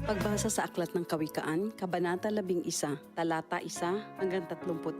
Pagbasa sa Aklat ng Kawikaan, Kabanata 11, Talata 1 hanggang 31.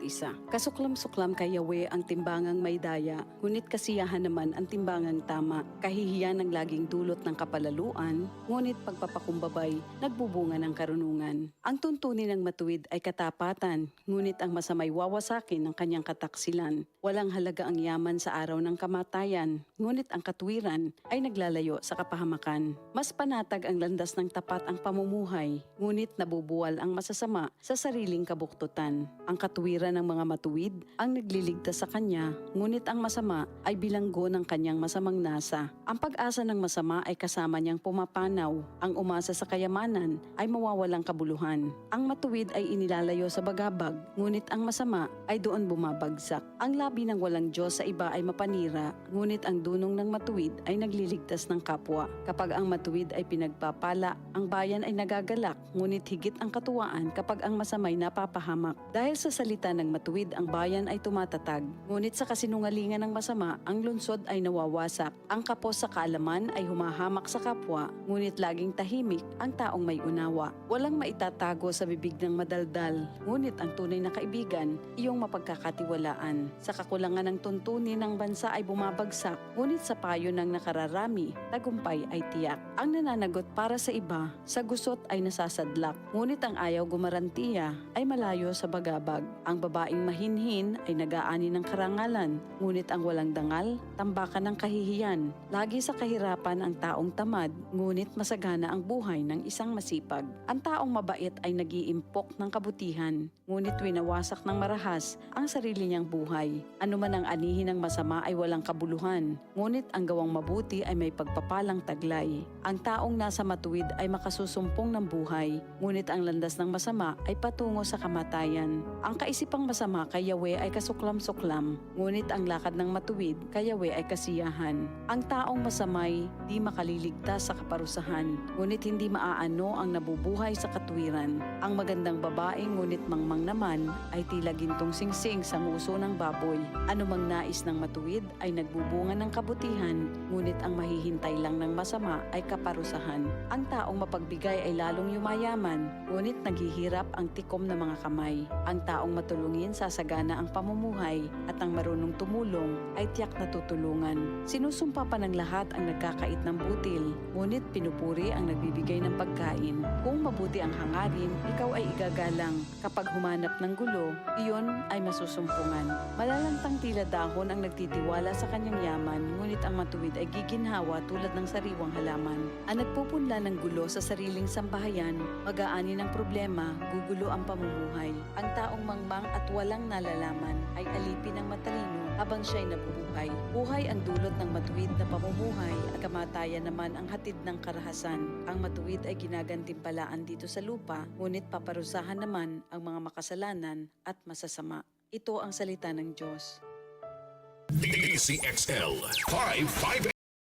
Kasuklam-suklam kay Yahweh ang timbangang may daya, ngunit kasiyahan naman ang timbangang tama. Kahihiyan ang laging dulot ng kapalaluan, ngunit pagpapakumbabay, nagbubunga ng karunungan. Ang tuntunin ng matuwid ay katapatan, ngunit ang masamay wawasakin ng kanyang kataksilan. Walang halaga ang yaman sa araw ng kamatayan, ngunit ang katwiran ay naglalayo sa kapahamakan. Mas panatag ang landas ng tapat ang pamumuhay, ngunit nabubuwal ang masasama sa sariling kabuktutan. Ang katuwiran ng mga matuwid ang nagliligtas sa kanya, ngunit ang masama ay bilanggo ng kanyang masamang nasa. Ang pag-asa ng masama ay kasama niyang pumapanaw. Ang umasa sa kayamanan ay mawawalang kabuluhan. Ang matuwid ay inilalayo sa bagabag, ngunit ang masama ay doon bumabagsak. Ang labi ng walang Diyos sa iba ay mapanira, ngunit ang dunong ng matuwid ay nagliligtas ng kapwa. Kapag ang matuwid ay pinagpapala, ang bayan ay nagagalak, ngunit higit ang katuwaan kapag ang masamay napapahamak. Dahil sa salita ng matuwid, ang bayan ay tumatatag, ngunit sa kasinungalingan ng masama, ang lungsod ay nawawasak. Ang kapos sa kaalaman ay humahamak sa kapwa, ngunit laging tahimik ang taong may unawa. Walang maitatago sa bibig ng madaldal, ngunit ang tunay na kaibigan, iyong mapagkakatiwalaan. Sa kakulangan ng tuntunin ng bansa ay bumabagsak, ngunit sa payo ng nakararami, tagumpay ay tiyak. Ang nananagot para sa iba, sa gusot ay nasasadlak, ngunit ang ayaw gumarantiya ay malayo sa bagabag. Ang babaeng mahinhin ay nag-aani ng karangalan, ngunit ang walang dangal, tambakan ng kahihiyan. Lagi sa kahirapan ang taong tamad, ngunit masagana ang buhay ng isang masipag. Ang taong mabait ay nag-iimpok ng kabutihan, ngunit winawasak ng marahas ang sarili niyang buhay. Ano man ang anihin ng masama ay walang kabuluhan, ngunit ang gawang mabuti ay may pagpapalang taglay. Ang taong nasa matuwid ay makasusumpong ng buhay, ngunit ang landas ng masama ay patungo sa kamatayan. Ang kaisipang masama kay Yahweh ay kasuklam-suklam, ngunit ang lakad ng matuwid kay Yahweh ay kasiyahan. Ang taong masamay di makaliligtas sa kaparusahan, ngunit hindi maaano ang nabubuhay sa katwiran. Ang magandang babae ngunit mangmang naman ay tila gintong singsing sa nguso ng baboy. Anumang nais ng matuwid ay nagbubunga ng kabutihan, ngunit ang mahihintay lang ng masama ay kaparusahan. Ang taong mapagbigay ay lalong yumayaman, ngunit naghihirap ang tikom ng mga kamay. Ang taong matulungin sasagana ang pamumuhay, at ang marunong tumulong ay tiyak na tutulungan. Sinusumpa pa ng lahat ang nagkakait ng butil, ngunit pinupuri ang nagbibigay ng pagkain. Kung mabuti ang hangarin, ikaw ay igagalang. Kapag humanap ng gulo, iyon ay masusumpungan. Malalantang tila dahon ang nagtitiwala sa kanyang yaman, ngunit ang matuwid ay giginhawa tulad ng sariwang halaman. Ang nagpupunla ng gulo sa sariling sambahayan, mag-aani ng problema, gugulo ang pamumuhay. Ang taong mangmang at walang nalalaman ay alipin ng matalino habang siya'y nabubuhay. Buhay ang dulot ng matuwid na pamumuhay at kamatayan naman ang hatid ng karahasan. Ang matuwid ay ginagantimpalaan dito sa lupa, ngunit paparusahan naman ang mga makasalanan at masasama. Ito ang salita ng Diyos. DCXL 558